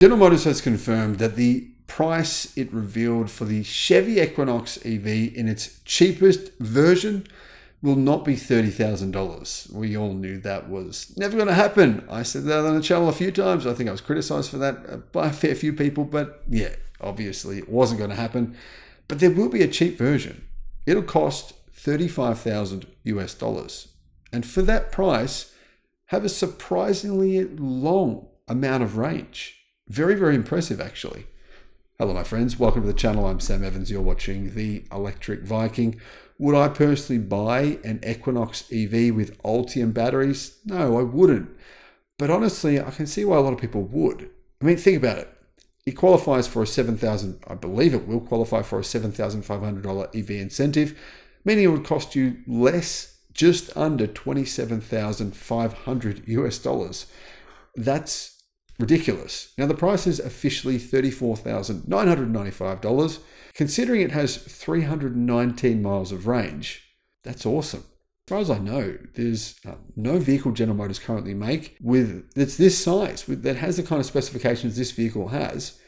General Motors has confirmed that the price it revealed for the Chevy Equinox EV in its cheapest version will not be $30,000. We all knew that was never going to happen. I said that on the channel a few times. I think I was criticized for that by a fair few people, but yeah, obviously it wasn't going to happen. But there will be a cheap version. It'll cost $35,000 US. And for that price, have a surprisingly long amount of range. Very, very impressive, actually. Hello, my friends. Welcome to the channel. I'm Sam Evans. You're watching The Electric Viking. Would I personally buy an Equinox EV with Ultium batteries? No, I wouldn't. But honestly, I can see why a lot of people would. I mean, think about it. It qualifies for a $7,000, I believe it will qualify for a $7,500 EV incentive, meaning it would cost you less, just under $27,500 US. That's ridiculous. Now, the price is officially $34,995. Considering it has 319 miles of range, that's awesome. As far as I know, there's no vehicle General Motors currently make that's this size, that has the kind of specifications this vehicle has,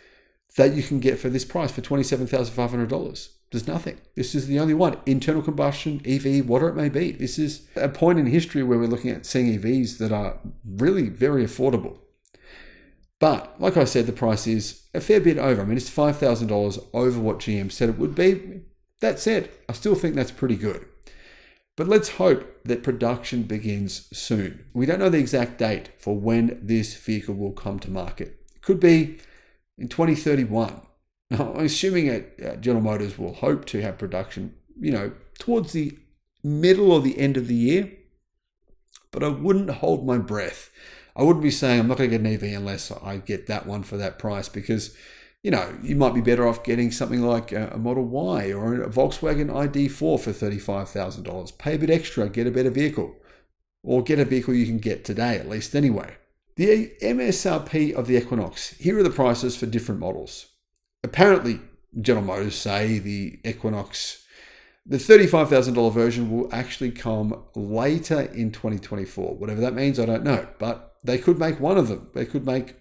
that you can get for this price for $27,500. There's nothing. This is the only one. Internal combustion, EV, whatever it may be. This is a point in history where we're looking at seeing EVs that are really very affordable. But like I said, the price is a fair bit over. I mean, it's $5,000 over what GM said it would be. That said, I still think that's pretty good. But let's hope that production begins soon. We don't know the exact date for when this vehicle will come to market. It could be in 2031. Now, I'm assuming General Motors will hope to have production, towards the middle or the end of the year. But I wouldn't hold my breath. I wouldn't be saying I'm not going to get an EV unless I get that one for that price, because, you might be better off getting something like a Model Y or a Volkswagen ID4 for $35,000. Pay a bit extra, get a better vehicle, or get a vehicle you can get today, at least anyway. The MSRP of the Equinox, here are the prices for different models. Apparently, General Motors say the Equinox, the $35,000 version will actually come later in 2024. Whatever that means, I don't know. But they could make one of them. They could make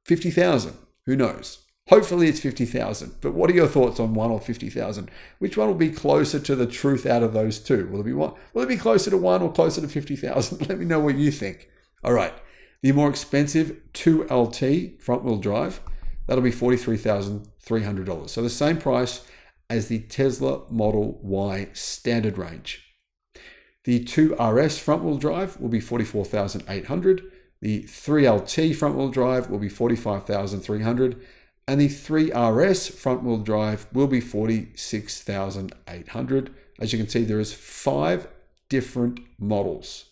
50,000. Who knows? Hopefully it's 50,000. But what are your thoughts on 1 or 50,000? Which one will be closer to the truth out of those two? Will it be one? Will it be closer to 1 or closer to 50,000? Let me know what you think. All right. The more expensive 2LT front-wheel drive, that'll be $43,300. So the same price as the Tesla Model Y standard range. The 2RS front-wheel drive will be $44,800. The 3LT front-wheel drive will be $45,300. And the 3RS front-wheel drive will be $46,800. As you can see, there is 5 different models.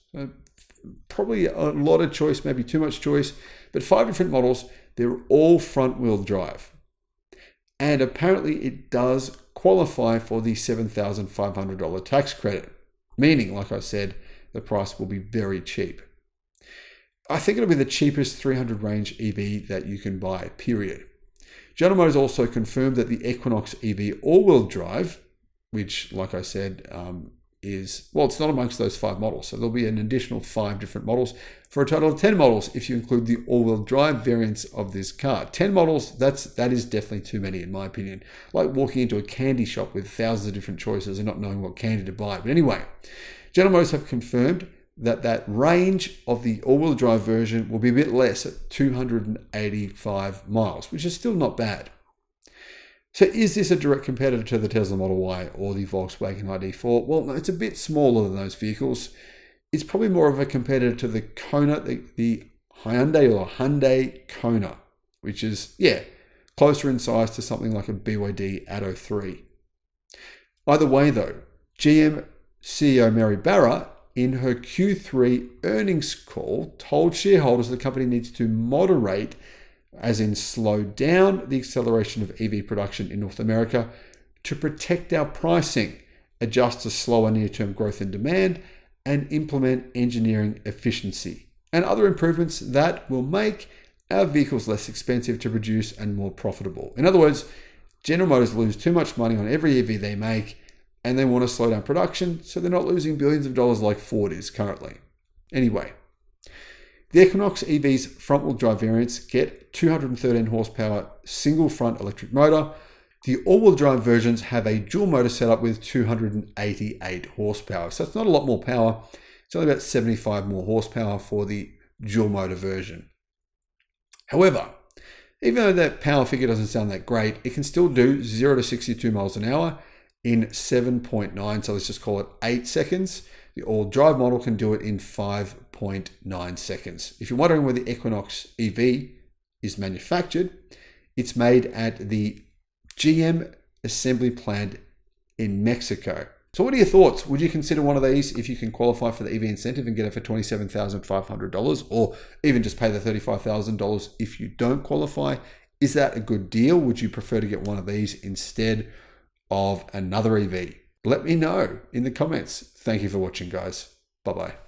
Probably a lot of choice, maybe too much choice, but 5 different models. They're all front-wheel drive. And apparently it does qualify for the $7,500 tax credit, meaning, like I said, the price will be very cheap. I think it'll be the cheapest 300 range EV that you can buy, period. General Motors also confirmed that the Equinox EV all-wheel drive, which, like I said, it's not amongst those 5 models. So there'll be an additional 5 different models for a total of 10 models if you include the all-wheel drive variants of this car. 10 models, that is definitely too many in my opinion. Like walking into a candy shop with thousands of different choices and not knowing what candy to buy. But anyway, General Motors have confirmed that range of the all-wheel drive version will be a bit less at 285 miles, which is still not bad. So is this a direct competitor to the Tesla Model Y or the Volkswagen ID4? Well, no, it's a bit smaller than those vehicles. It's probably more of a competitor to the Kona, the Hyundai Kona, which is, closer in size to something like a BYD Atto 3. Either way, though, GM CEO Mary Barra, in her Q3 earnings call, told shareholders the company needs to moderate, as in slow down, the acceleration of EV production in North America to protect our pricing, adjust to slower near-term growth in demand, and implement engineering efficiency and other improvements that will make our vehicles less expensive to produce and more profitable. In other words, General Motors lose too much money on every EV they make, and they want to slow down production so they're not losing billions of dollars like Ford is currently. Anyway, The Equinox EV's front-wheel drive variants get 213 horsepower single front electric motor. The all-wheel drive versions have a dual motor setup with 288 horsepower. So it's not a lot more power. It's only about 75 more horsepower for the dual motor version. However, even though that power figure doesn't sound that great, it can still do 0 to 62 miles an hour in 7.9, so let's just call it 8 seconds. The all drive model can do it in 5.9 seconds. If you're wondering where the Equinox EV is manufactured, it's made at the GM assembly plant in Mexico. So what are your thoughts? Would you consider one of these if you can qualify for the EV incentive and get it for $27,500, or even just pay the $35,000 if you don't qualify? Is that a good deal? Would you prefer to get one of these instead of another EV? Let me know in the comments. Thank you for watching, guys. Bye-bye.